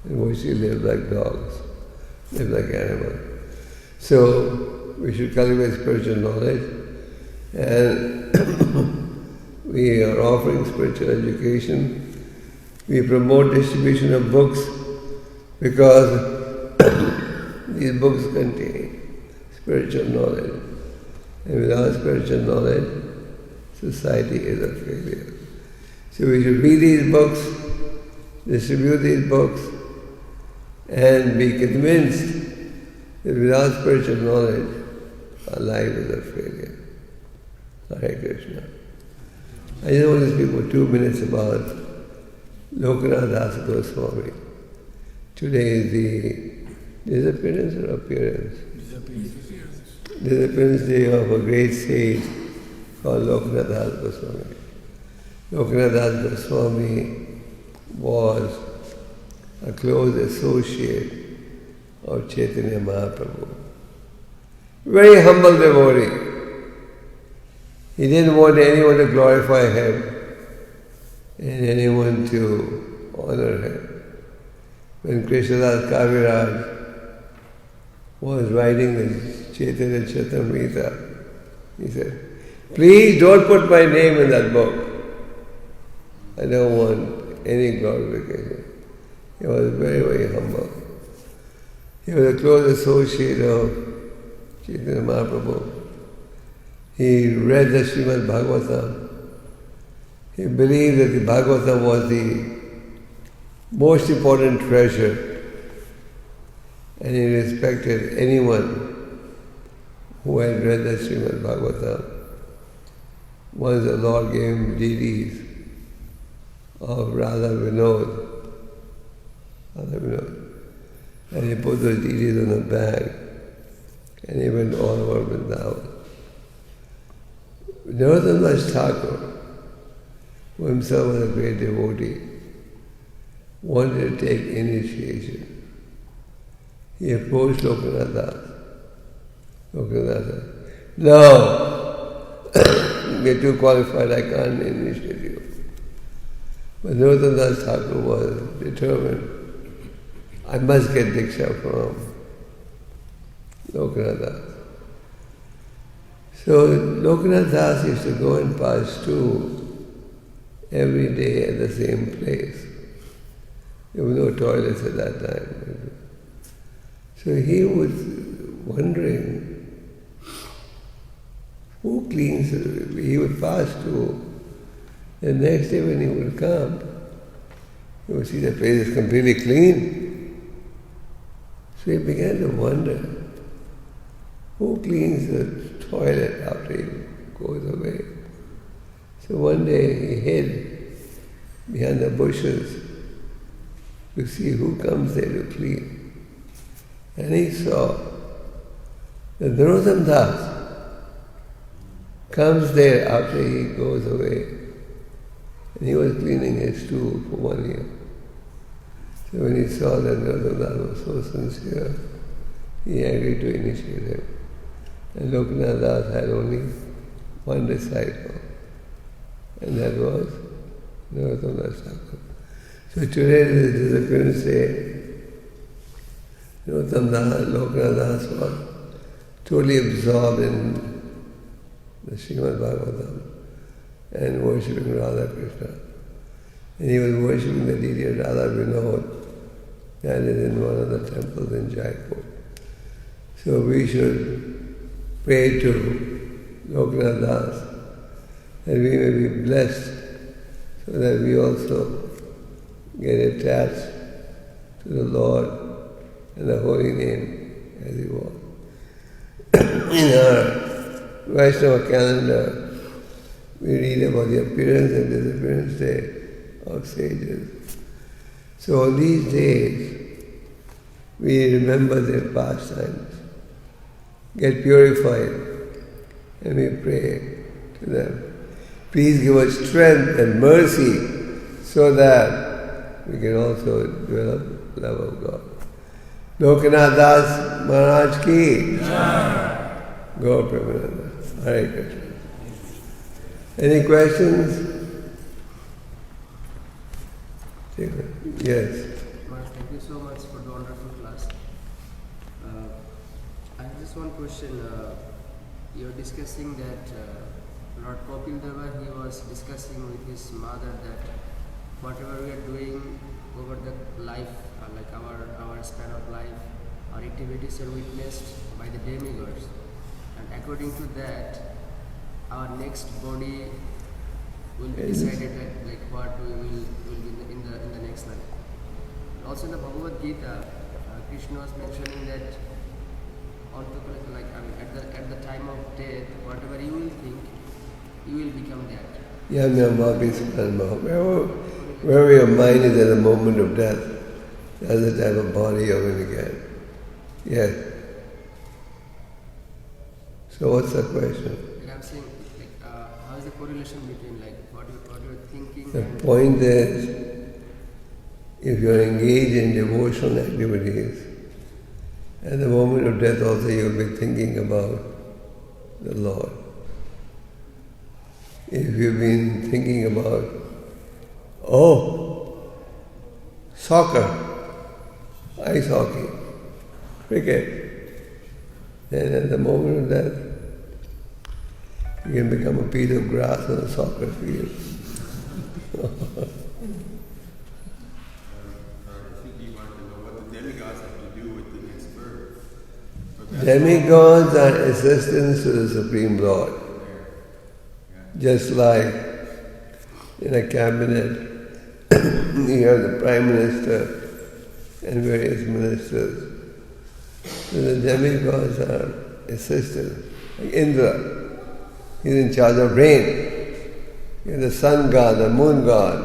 Speaker 2: And we should live like dogs, live like animals. So we should cultivate spiritual knowledge, and we are offering spiritual education. We promote distribution of books because these books contain spiritual knowledge. And without spiritual knowledge, society is a failure. So we should read these books, distribute these books, and be convinced that without spiritual knowledge, our life is a failure. Hare Krishna. I just want to speak for 2 minutes about Lokanath Goswami. Today is the disappearance or appearance? Disappearance day of a great sage called Lokanath Goswami. Lokanath Goswami was a close associate of Chaitanya Mahaprabhu. Very humble devotee. He didn't want anyone to glorify him and anyone to honor him. When Krishnadas Kaviraj was writing the Chaitanya Charitamrita, he said, "Please don't put my name in that book. I don't want any glorification." He was very, very humble. He was a close associate of Chaitanya Mahaprabhu. He read the Srimad Bhagavatam. He believed that the Bhagavatam was the most important treasure, and he respected anyone who had read the Srimad Bhagavatam. Once the Lord gave him deities of Radha Vinod, and he put those deities in a bag, and he went all over Vrindavan. Narottam Das Thakur, who himself was a great devotee, wanted to take initiation. He approached Lokanath Das. Lokanath said, "No, you're too qualified, I can't initiate you." But Narottam Das Thakur was determined, "I must get diksha from Lokanath Das." So Lokanath Das used to go and pass through every day at the same place. There were no toilets at that time. So he was wondering, who cleans it? He would pass through. The next day when he would come, he would see the place is completely clean. So he began to wonder, who cleans the toilet after he goes away? So one day he hid behind the bushes to see who comes there to clean. And he saw that Narottam Das comes there after he goes away. And he was cleaning his stool for 1 year. So when he saw that Narottam Das was so sincere, he agreed to initiate him. And Lokanath Das had only one disciple, and that was Narottam Das Thakur. So today the disciplines say Narottam Das, Lokanath Das was totally absorbed in the Srimad Bhagavatam and worshipping Radha Krishna. And he was worshipping the deity of Radha Vinod, that is in one of the temples in Jaipur. So we should pray to Lokanath Das that we may be blessed so that we also get attached to the Lord and the holy name as he was. In our Vaishnava calendar, we read about the appearance and disappearance day of sages. So on these days, we remember their pastimes, get purified, and we pray to them. Please give us strength and mercy so that we can also develop love of God. Lokanath Das Maharaj ki Gaur Premananda. Hare Krishna. Any questions? Yes.
Speaker 7: Thank you so much for the wonderful class. I have just one question. You're discussing that Lord Kapil Deva, he was discussing with his mother that whatever we are doing over the life, like our span of life, our activities are witnessed by the demigods, and according to that, our next body will be decided like what we will be in the next life. Also in the Bhagavad Gita, Krishna was mentioning that at the time of death, whatever you will think, you will become that.
Speaker 2: Wherever your mind is at the moment of death, that's the type of body you're going to get. Yes. So what's the question?
Speaker 7: I'm saying, how is the correlation between what you're thinking?
Speaker 2: The point is, if you are engaged in devotional activities, at the moment of death also you will be thinking about the Lord. If you've been thinking about, soccer, ice hockey, cricket, then at the moment of death, you can become a piece of grass on a soccer field.
Speaker 6: I think you wanted to know what the demigods have to do with the next birth.
Speaker 2: Demigods are assistants to the Supreme Lord. Just like in a cabinet, you have the Prime Minister and various ministers. So the demigods are assistants. Like Indra, he's in charge of rain. You have the sun god, the moon god.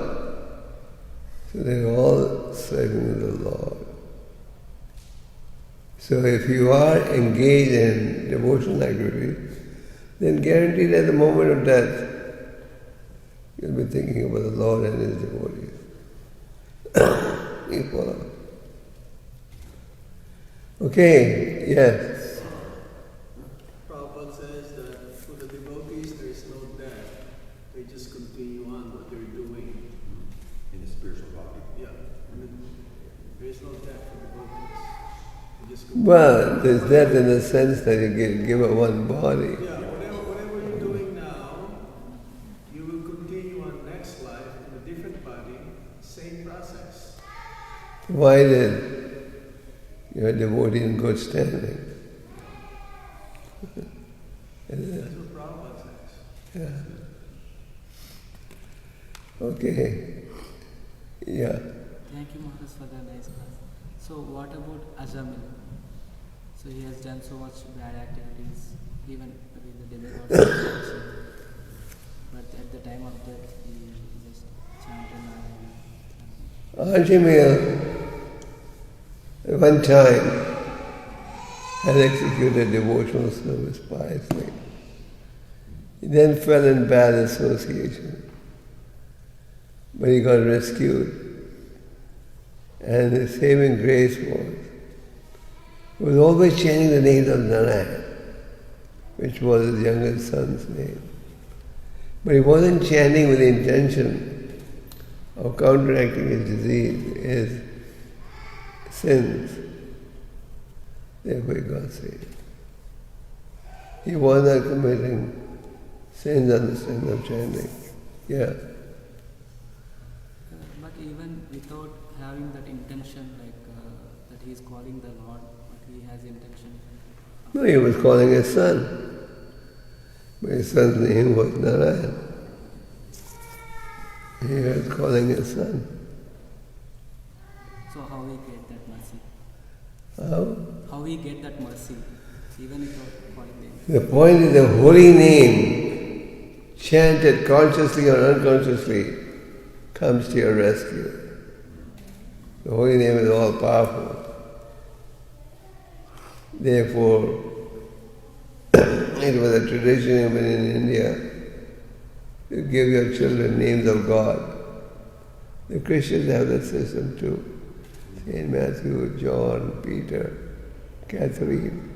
Speaker 2: So they're all serving the Lord. So if you are engaged in devotional activities, then guaranteed at the moment of death, you'll be thinking about the Lord and His devotees. You follow? Okay, yes.
Speaker 3: Prabhupada says that for the devotees there is no death. They just continue on what they're doing.
Speaker 6: In the spiritual body.
Speaker 3: Yeah. There is no death for devotees. They just continue.
Speaker 2: Well, there's death in the sense that you give up one body.
Speaker 3: Yeah, whatever you're doing now, you will continue on next life in a different body, same process.
Speaker 2: Why did your devotee in good standing?
Speaker 3: That's what Prabhupada says.
Speaker 2: Yeah. Okay. Yeah.
Speaker 8: Thank you, Maharaj, for the nice class. So, what about Ajamil? So, he has done so much bad activities, even with the demigods. But at the time of death, he just chanted
Speaker 2: Ajamil, at one time, had executed devotional service piously. He then fell in bad association. But he got rescued. And his saving grace was always chanting the name of Narayan, which was his youngest son's name. But he wasn't chanting with the intention of counteracting his disease, his sins. Therefore he got saved. He was not committing sins on the sin of chanting. Yeah.
Speaker 8: But even without having that intention, that he is calling the Lord, but he has intention.
Speaker 2: No, he was calling his son. But his son's name was Narayan. He was calling his son.
Speaker 8: So how we get that mercy?
Speaker 2: How?
Speaker 8: How we get that mercy, even without calling the
Speaker 2: The point is the holy name, chanted consciously or unconsciously, comes to your rescue. The holy name is all powerful. Therefore, it was a tradition even in India to give your children names of God. The Christians have that system too. Saint Matthew, John, Peter, Catherine.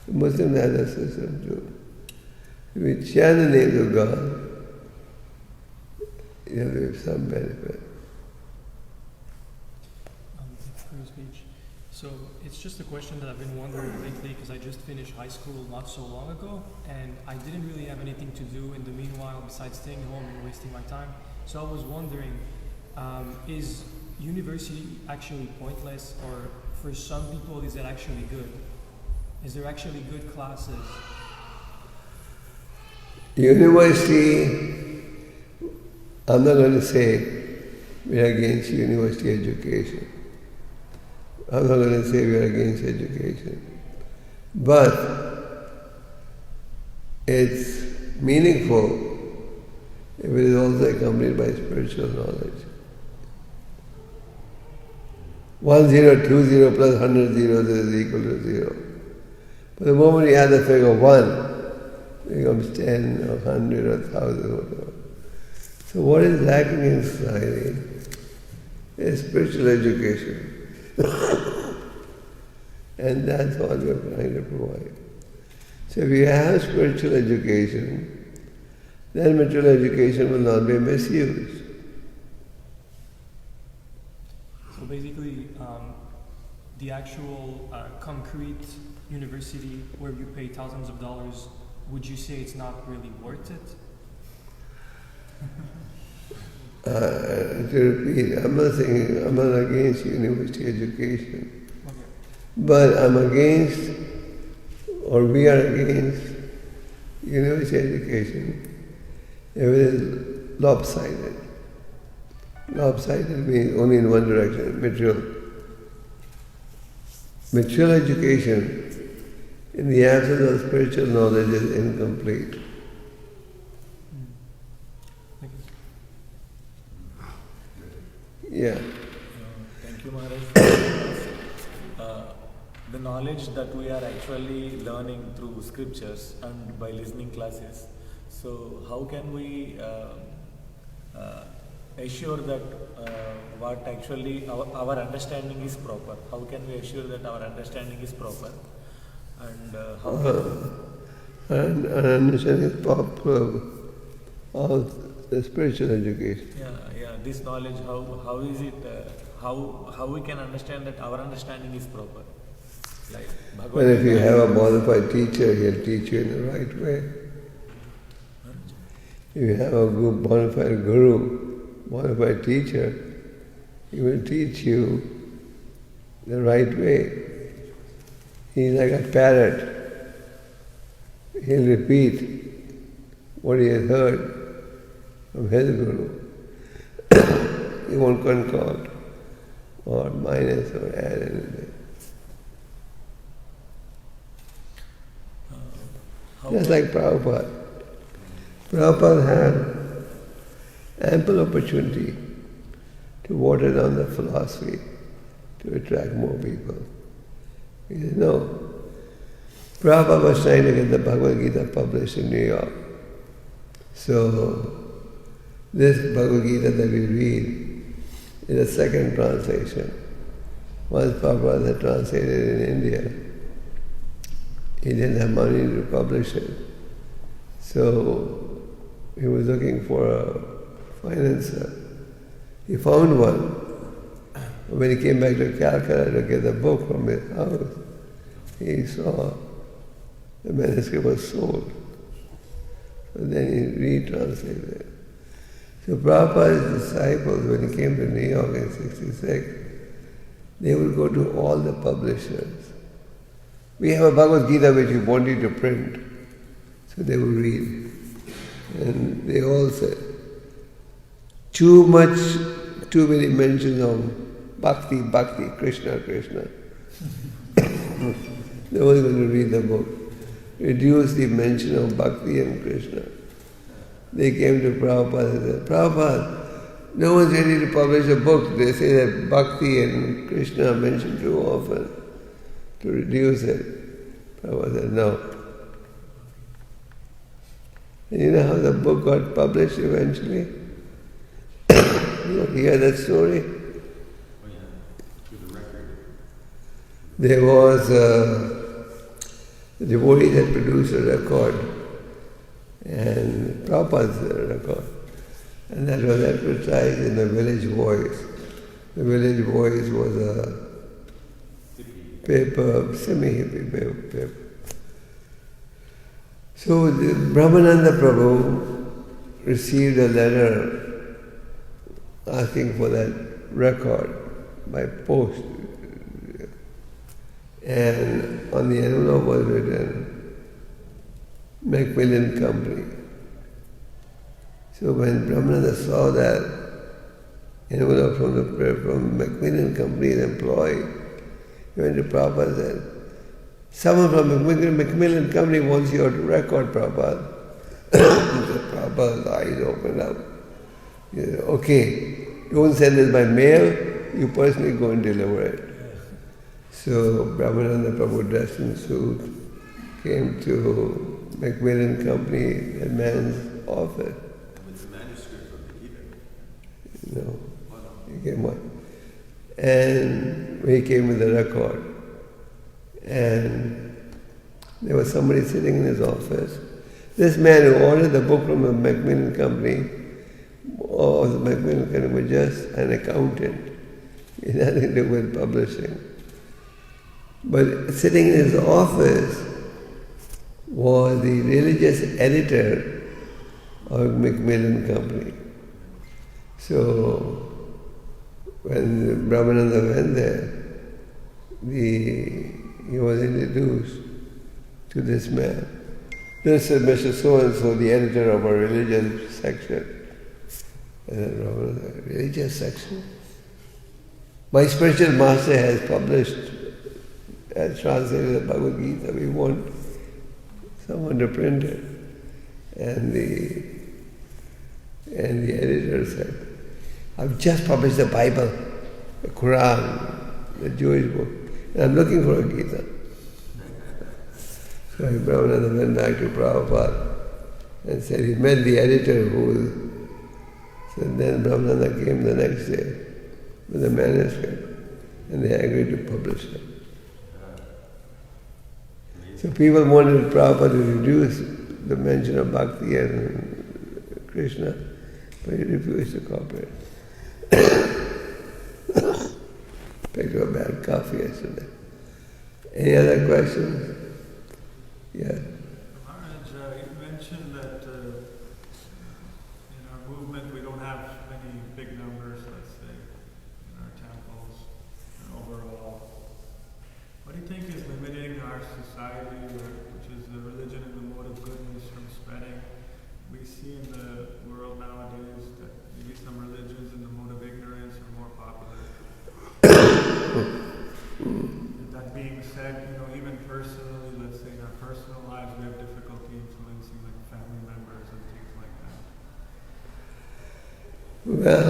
Speaker 2: The Muslims have that system too. If we chant the names of God, you have some benefit.
Speaker 9: For your speech. So it's just a question that I've been wondering lately because I just finished high school not so long ago and I didn't really have anything to do in the meanwhile besides staying home and wasting my time. So I was wondering, is university actually pointless, or for some people is it actually good? Is there actually good classes?
Speaker 2: University, I'm not going to say we are against university education. I'm not going to say we are against education. But it's meaningful if it is also accompanied by spiritual knowledge. 1 0, 2 0 plus 100 zeros is equal to 0. But the moment you add the figure 1, it becomes 10 or 100 or 1,000 or whatever. So what is lacking in society is spiritual education. And that's what we're trying to provide. So if you have spiritual education, then material education will not be misused.
Speaker 9: So basically, the actual concrete university where you pay thousands of dollars, would you say it's not really worth it?
Speaker 2: To repeat, I'm not saying I'm not against university education,
Speaker 9: Okay.
Speaker 2: but I'm against, or we are against, university education if it is lopsided. Lopsided means only in one direction, material. Material education, in the absence of spiritual knowledge, is incomplete.
Speaker 9: Thank you.
Speaker 2: Yeah.
Speaker 1: Thank you, Maharaj. The knowledge that we are actually learning through scriptures and by listening classes. So how can we assure that what actually our understanding is proper? How can we assure that our understanding is proper? And how
Speaker 2: And understanding is proper of the spiritual education.
Speaker 1: yeah, this knowledge, how is it, how we can understand that our understanding is proper? Like Bhagavad
Speaker 2: But if you
Speaker 1: Gita-
Speaker 2: have a modified teacher, he'll teach you in the right way. If you have a good modified guru, modified teacher, he will teach you the right way. He's like a parrot. He'll repeat what he has heard from his guru. He won't concord or minus or add anything. Just like Prabhupada. Prabhupada had ample opportunity to water down the philosophy to attract more people. He said, no. Prabhupada was trying to get the Bhagavad Gita published in New York. So, this Bhagavad Gita that we read is a second translation. Once Prabhupada had translated in India, he didn't have money to publish it. So he was looking for a financer. He found one. When he came back to Calcutta to get the book from his house, he saw the manuscript was sold. So then he retranslated it. So Prabhupada's disciples, when he came to New York in '66, they would go to all the publishers. We have a Bhagavad Gita which we want you to print. So they would read. And they all said, too many mentions of Bhakti, Bhakti, Krishna, Krishna. No one's going to read the book. Reduce the mention of Bhakti and Krishna. They came to Prabhupada and said, Prabhupada, no one's ready to publish a book. They say that Bhakti and Krishna are mentioned too often. To reduce it. Prabhupada said, no. And you know how the book got published eventually? You hear that story?
Speaker 6: Oh yeah, through the record.
Speaker 2: There was a devotee that produced a record, and Prabhupada's record, and that was advertised in the Village Voice. The Village Voice was a paper, semi-hippie paper. So the Brahmananda Prabhu received a letter asking for that record by post. And on the envelope was written, Macmillan Company. So when Brahmananda saw that envelope from Macmillan Company's employee, he went to Prabhupada and said, someone from Macmillan Company wants your record, Prabhupada. Prabhupada's eyes opened up. He said, okay, don't send this by mail, you personally go and deliver it. So Brahmananda Prabhu, dressed in suit, came to Macmillan Company, that man's office.
Speaker 6: With the manuscript of the Gita.
Speaker 2: No. He came what? And he came with a record. And there was somebody sitting in his office. This man who ordered the book from the Macmillan Company, or the Macmillan Company, was just an accountant. He had nothing to do with publishing. But sitting in his office was the religious editor of Macmillan Company. So when Brahmananda went there, he was introduced to this man. This is Mr. So-and-so, the editor of our religious section. And then Brahmananda, religious section? My spiritual master has published, has translated the Bhagavad Gita. We want someone to print it. And the editor said, I've just published the Bible, the Quran, the Jewish book, and I'm looking for a Gita. So Brahmananda went back to Prabhupada and said he met the editor so then Brahmananda came the next day with a manuscript and they agreed to publish it. So people wanted Prabhupada to reduce the mention of Bhakti and Krishna, but he refused to cooperate. Picked up a bad coffee yesterday. Any other questions? Yeah.
Speaker 10: Maharaj, you mentioned that in our movement we don't have many big numbers, let's say, in our temples and overall. What do you think is limiting our society, which is the religion and the mode of goodness, from spreading? We see in the world nowadays that maybe some religions in the mode of ignorance are more popular. That being said, even personally, let's say in our personal lives, we have difficulty influencing like family members and things like that.
Speaker 2: Well,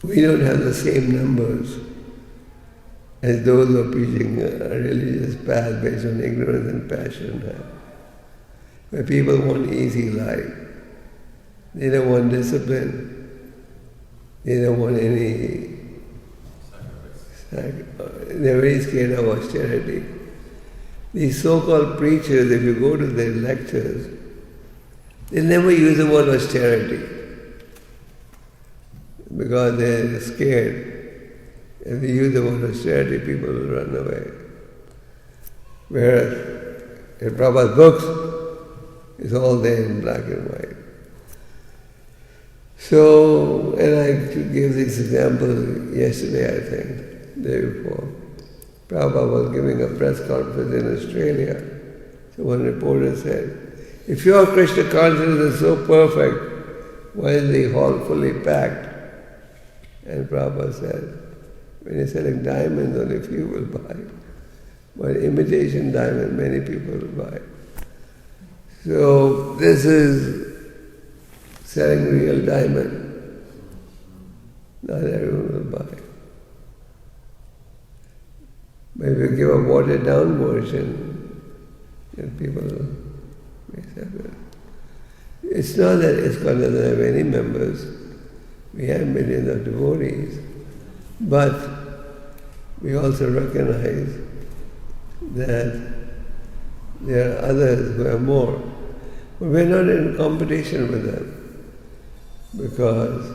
Speaker 2: we don't have the same numbers as those who are preaching a religious path based on ignorance and passion have. Where people want easy life. They don't want discipline. They don't want any... They're very scared of austerity. These so-called preachers, if you go to their lectures, they never use the word austerity because they're scared. If they use the word austerity, people will run away. Whereas in Prabhupada's books, it's all there in black and white. So, and I gave this example yesterday, I think. Day before. Prabhupada was giving a press conference in Australia. So one reporter said, if your Krishna consciousness is so perfect, why is the hall fully packed? And Prabhupada said, when you're selling diamonds, only few will buy. But imitation diamond, many people will buy. So this is selling real diamond. Not everyone will buy. But if you give a watered down version, then people may accept it. It's not that ISKCON doesn't have any members. We have millions of devotees. But we also recognize that there are others who have more. But we're not in competition with them because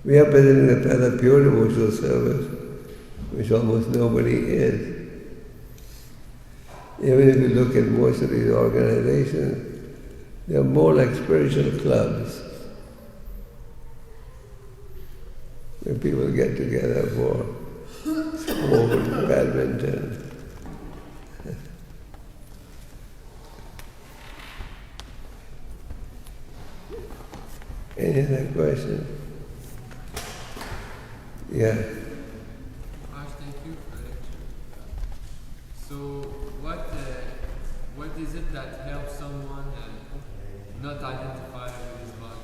Speaker 2: we are presenting the path of pure devotional service, which almost nobody is. Even if you look at most of these organizations, they're more like spiritual clubs where people get together for sport, badminton. Any other questions? Yeah.
Speaker 11: Thank you for the lecture. So, what is it that helps someone not identify with his body?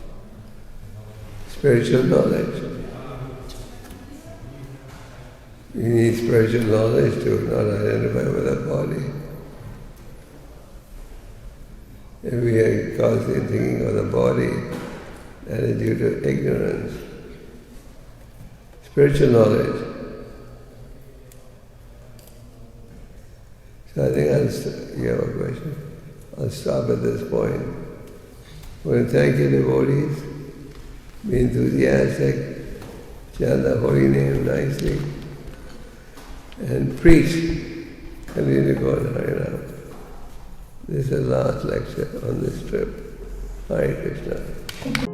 Speaker 2: Spiritual knowledge. You need spiritual knowledge to not identify with the body. If we are constantly thinking of the body, that is due to ignorance. spiritual knowledge. So I think you have a question. I'll stop at this point. I want to thank you, devotees. Be enthusiastic, chant the holy name nicely, and preach. Continue to go on Harinam. This is the last lecture on this trip. Hare Krishna.